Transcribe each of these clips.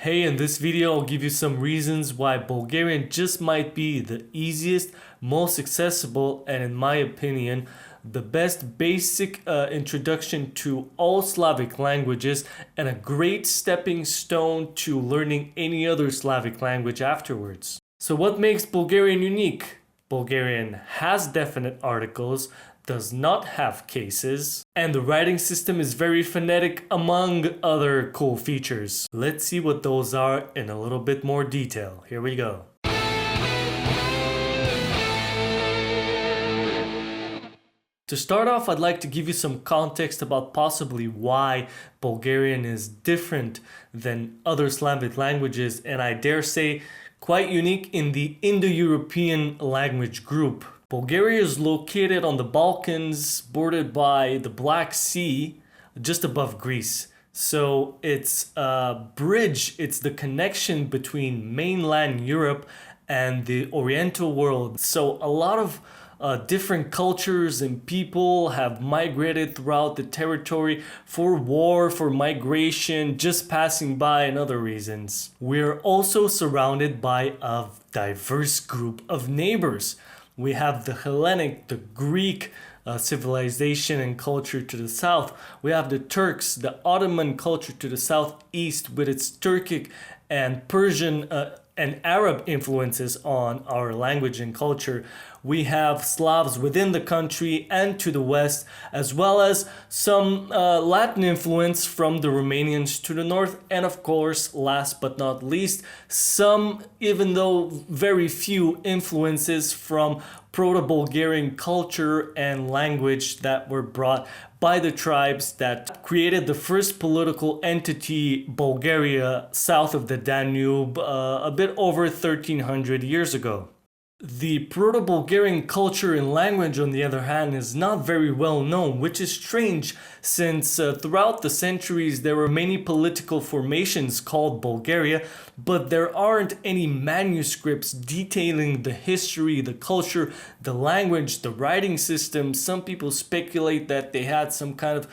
Hey, in this video I'll give you some reasons why Bulgarian just might be the easiest, most accessible, and in my opinion, the best basic introduction to all Slavic languages and a great stepping stone to learning any other Slavic language afterwards. So what makes Bulgarian unique? Bulgarian has definite articles, does not have cases, and the writing system is very phonetic among other cool features. Let's see what those are in a little bit more detail. Here we go. To start off, I'd like to give you some context about possibly why Bulgarian is different than other Slavic languages, and I dare say quite unique in the Indo-European language group. Bulgaria is located on the Balkans, bordered by the Black Sea, just above Greece. So it's a bridge, it's the connection between mainland Europe and the Oriental world. So a lot of different cultures and people have migrated throughout the territory for war, for migration, just passing by, and other reasons. We're also surrounded by a diverse group of neighbors. We have the Hellenic, the Greek civilization and culture to the south. We have the Turks, the Ottoman culture to the southeast with its Turkic and Persian and Arab influences on our language and culture. We have Slavs within the country and to the west, as well as some Latin influence from the Romanians to the north, and of course, last but not least, some, even though very few, influences from Proto-Bulgarian culture and language that were brought by the tribes that created the first political entity, Bulgaria, south of the Danube, a bit over 1300 years ago. The Proto-Bulgarian culture and language, on the other hand, is not very well known, which is strange since throughout the centuries there were many political formations called Bulgaria, but there aren't any manuscripts detailing the history, the culture, the language, the writing system. Some people speculate that they had some kind of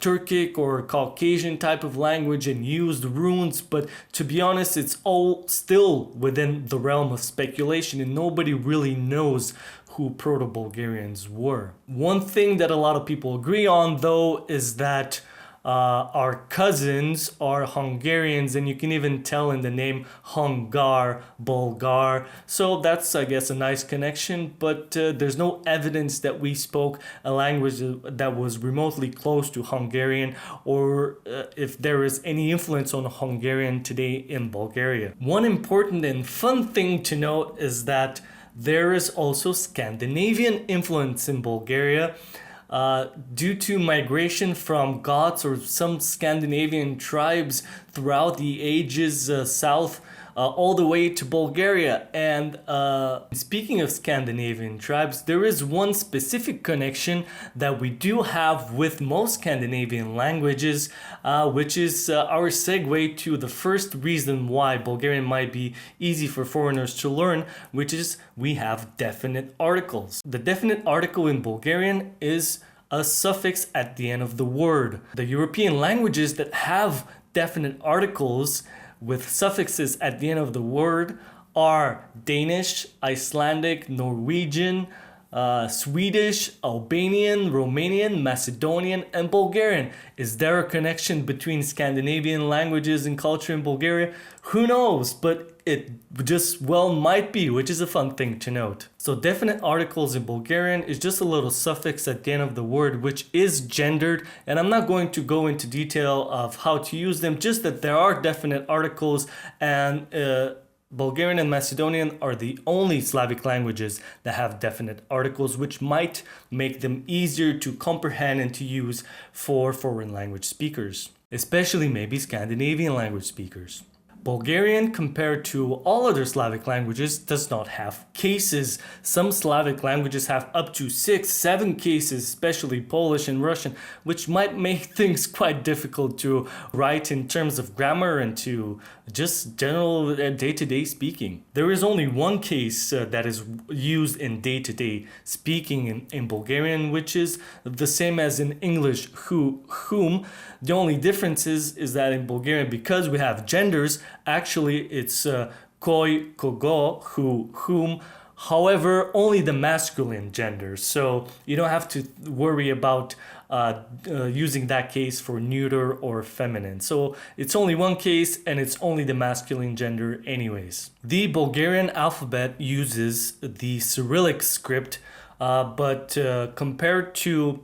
Turkic or Caucasian type of language and used runes, but to be honest, it's all still within the realm of speculation and nobody really knows who Proto-Bulgarians were. One thing that a lot of people agree on, though, is that our cousins are Hungarians, and you can even tell in the name Hungar, Bulgar. So that's, I guess, a nice connection, but there's no evidence that we spoke a language that was remotely close to Hungarian, or if there is any influence on Hungarian today in Bulgaria. One important and fun thing to note is that there is also Scandinavian influence in Bulgaria. Due to migration from Goths or some Scandinavian tribes throughout the ages south all the way to Bulgaria. And speaking of Scandinavian tribes, there is one specific connection that we do have with most Scandinavian languages, which is our segue to the first reason why Bulgarian might be easy for foreigners to learn, which is we have definite articles. The definite article in Bulgarian is a suffix at the end of the word. The European languages that have definite articles with suffixes at the end of the word are Danish, Icelandic, Norwegian, Swedish, Albanian, Romanian, Macedonian, and Bulgarian. Is there a connection between Scandinavian languages and culture in Bulgaria? Who knows, but it just well might be, which is a fun thing to note. So definite articles in Bulgarian is just a little suffix at the end of the word, which is gendered, and I'm not going to go into detail of how to use them, just that there are definite articles, and Bulgarian and Macedonian are the only Slavic languages that have definite articles, which might make them easier to comprehend and to use for foreign language speakers, especially maybe Scandinavian language speakers. Bulgarian, compared to all other Slavic languages, does not have cases. Some Slavic languages have up to 6, 7 cases, especially Polish and Russian, which might make things quite difficult to write in terms of grammar and to just general day-to-day speaking. There is only one case that is used in day-to-day speaking in Bulgarian, which is the same as in English, whom. The only difference is that in Bulgarian, because we have genders, Actually, it's koi, kogo, who, whom. However, only the masculine gender. So you don't have to worry about using that case for neuter or feminine. So it's only one case and it's only the masculine gender anyways. The Bulgarian alphabet uses the Cyrillic script, but compared to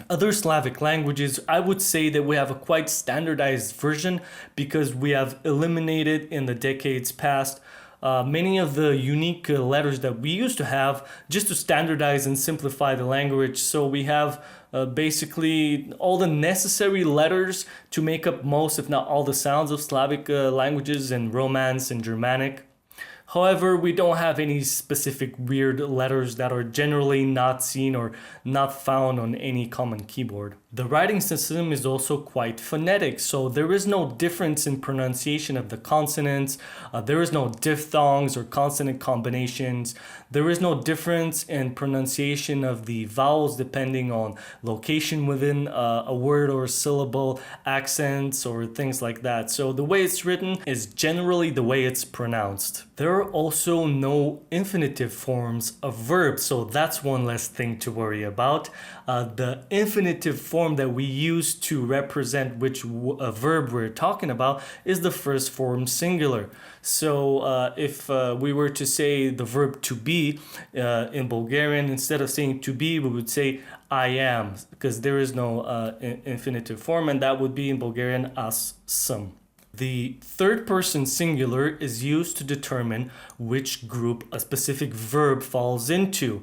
other Slavic languages, I would say that we have a quite standardized version because we have eliminated in the decades past many of the unique letters that we used to have just to standardize and simplify the language. So we have basically all the necessary letters to make up most, if not all, the sounds of Slavic languages and Romance and Germanic. However, we don't have any specific weird letters that are generally not seen or not found on any common keyboard. The writing system is also quite phonetic, so there is no difference in pronunciation of the consonants, there is no diphthongs or consonant combinations, there is no difference in pronunciation of the vowels depending on location within a word or a syllable, accents or things like that. So the way it's written is generally the way it's pronounced. There are also no infinitive forms of verbs, so that's one less thing to worry about. The infinitive form that we use to represent which verb we're talking about is the first form singular. So if we were to say the verb to be in Bulgarian, instead of saying to be, we would say I am, because there is no infinitive form, and that would be in Bulgarian as sam. The third person singular is used to determine which group a specific verb falls into.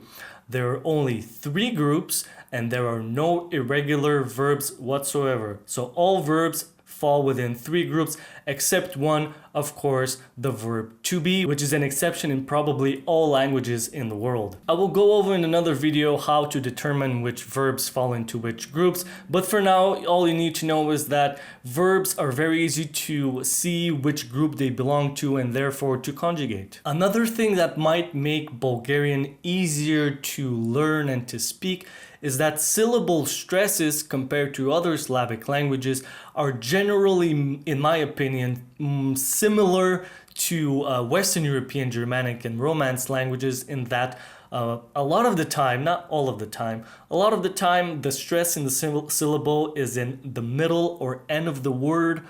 There are only 3 groups and there are no irregular verbs whatsoever. So all verbs fall within 3 groups except one, of course, the verb to be, which is an exception in probably all languages in the world. I will go over in another video how to determine which verbs fall into which groups, but for now all you need to know is that verbs are very easy to see which group they belong to and therefore to conjugate. Another thing that might make Bulgarian easier to learn and to speak is that syllable stresses compared to other Slavic languages are generally, in my opinion, similar to Western European Germanic and Romance languages in that a lot of the time, not all of the time, a lot of the time the stress in the syllable is in the middle or end of the word,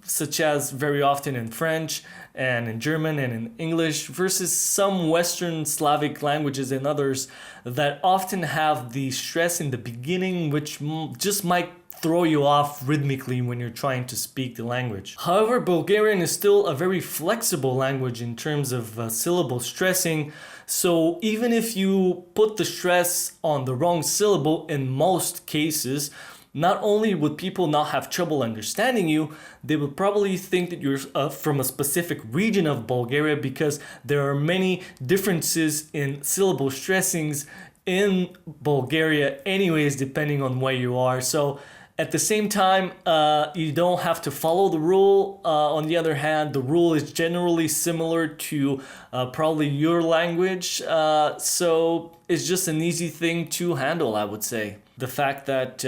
such as very often in French and in German and in English, versus some Western Slavic languages and others that often have the stress in the beginning, which just might throw you off rhythmically when you're trying to speak the language. However, Bulgarian is still a very flexible language in terms of syllable stressing, so even if you put the stress on the wrong syllable in most cases, not only would people not have trouble understanding you, they would probably think that you're from a specific region of Bulgaria because there are many differences in syllable stressings in Bulgaria anyways, depending on where you are. So at the same time, you don't have to follow the rule. On the other hand, the rule is generally similar to probably your language. So it's just an easy thing to handle, I would say. The fact that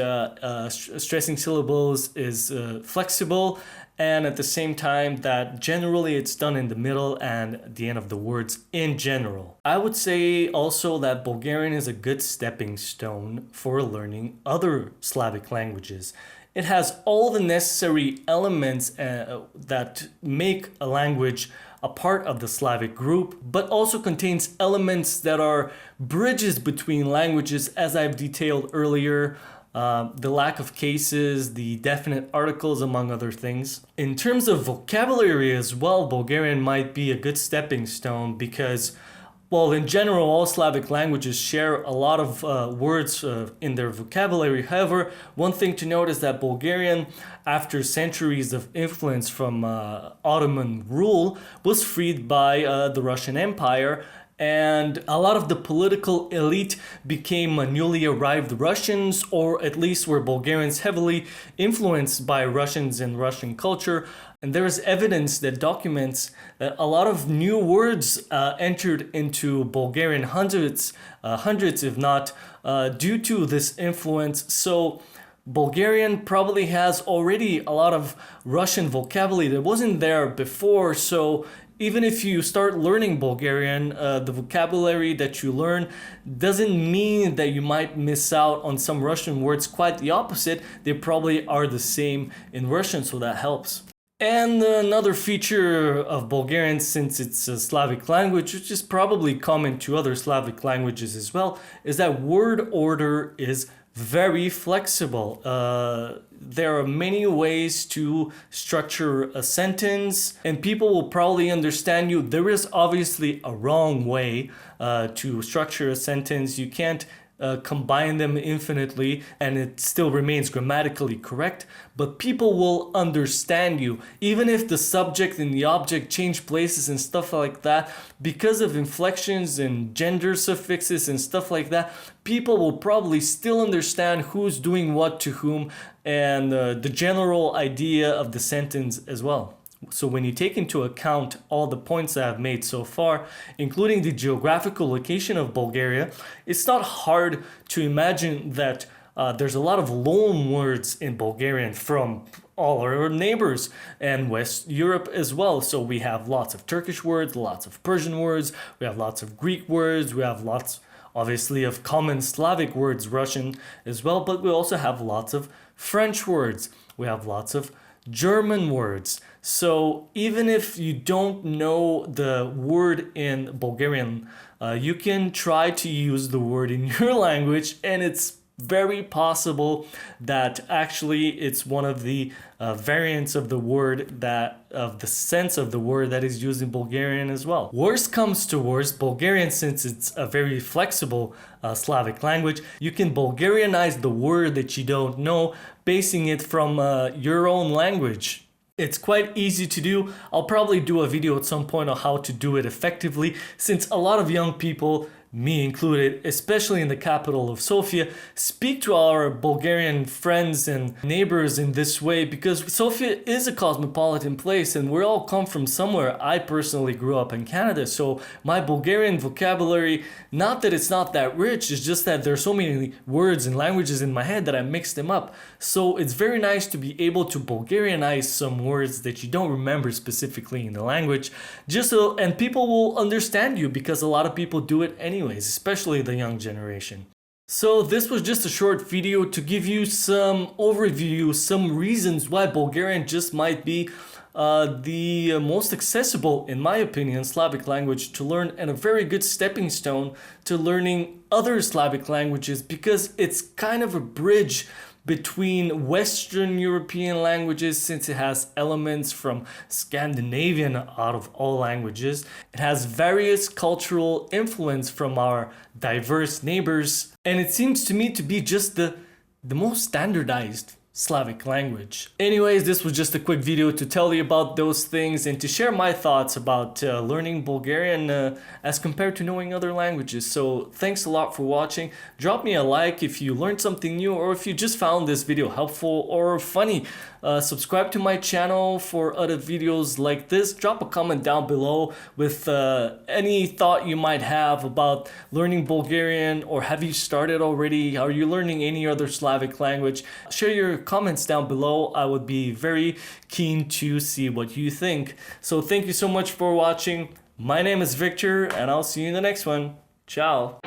stressing syllables is flexible, and at the same time that generally it's done in the middle and the end of the words in general. I would say also that Bulgarian is a good stepping stone for learning other Slavic languages. It has all the necessary elements that make a language a part of the Slavic group, but also contains elements that are bridges between languages, as I've detailed earlier. The lack of cases, the definite articles, among other things. In terms of vocabulary as well, Bulgarian might be a good stepping stone because, well, in general, all Slavic languages share a lot of words in their vocabulary. However, one thing to note is that Bulgarian, after centuries of influence from Ottoman rule, was freed by the Russian Empire, and a lot of the political elite became newly arrived Russians, or at least were Bulgarians heavily influenced by Russians and Russian culture. And there is evidence that documents that a lot of new words entered into Bulgarian hundreds if not, due to this influence. So Bulgarian probably has already a lot of Russian vocabulary that wasn't there before, so even if you start learning Bulgarian, the vocabulary that you learn doesn't mean that you might miss out on some Russian words. Quite the opposite, they probably are the same in Russian, so that helps. And another feature of Bulgarian, since it's a Slavic language, which is probably common to other Slavic languages as well, is that word order is very flexible. There are many ways to structure a sentence, and people will probably understand you. There is obviously a wrong way to structure a sentence. You can't combine them infinitely and it still remains grammatically correct, but people will understand you even if the subject and the object change places and stuff like that. Because of inflections and gender suffixes and stuff like that, people will probably still understand who's doing what to whom and the general idea of the sentence as well. So when you take into account all the points I have made so far, including the geographical location of Bulgaria, it's not hard to imagine that there's a lot of loan words in Bulgarian from all our neighbors and West Europe as well. So we have lots of Turkish words, lots of Persian words, we have lots of Greek words, we have lots obviously of common Slavic words, Russian as well, but we also have lots of French words, we have lots of German words. So even if you don't know the word in Bulgarian, you can try to use the word in your language, and it's very possible that actually it's one of the variants of the word that of the sense of the word that is used in Bulgarian as well. Worst comes to worst, Bulgarian, since it's a very flexible Slavic language, you can Bulgarianize the word that you don't know, basing it from your own language. It's quite easy to do. I'll probably do a video at some point on how to do it effectively, since a lot of young people, me included, especially in the capital of Sofia, speak to our Bulgarian friends and neighbors in this way because Sofia is a cosmopolitan place and we all come from somewhere. I personally grew up in Canada, so my Bulgarian vocabulary, not that it's not that rich, it's just that there's so many words and languages in my head that I mix them up. So it's very nice to be able to Bulgarianize some words that you don't remember specifically in the language, just so, and people will understand you because a lot of people do it anyways, especially the young generation. So this was just a short video to give you some overview, some reasons why Bulgarian just might be the most accessible, in my opinion, Slavic language to learn, and a very good stepping stone to learning other Slavic languages, because it's kind of a bridge between Western European languages, since it has elements from Scandinavian out of all languages. It has various cultural influence from our diverse neighbors, and it seems to me to be just the most standardized Slavic language. Anyways, this was just a quick video to tell you about those things and to share my thoughts about learning Bulgarian as compared to knowing other languages. So thanks a lot for watching. Drop me a like if you learned something new, or if you just found this video helpful or funny. Subscribe to my channel for other videos like this. Drop a comment down below with any thought you might have about learning Bulgarian, or have you started already? Are you learning any other Slavic language? Share your comments down below. I would be very keen to see what you think. So thank you so much for watching. My name is Victor, and I'll see you in the next one. Ciao.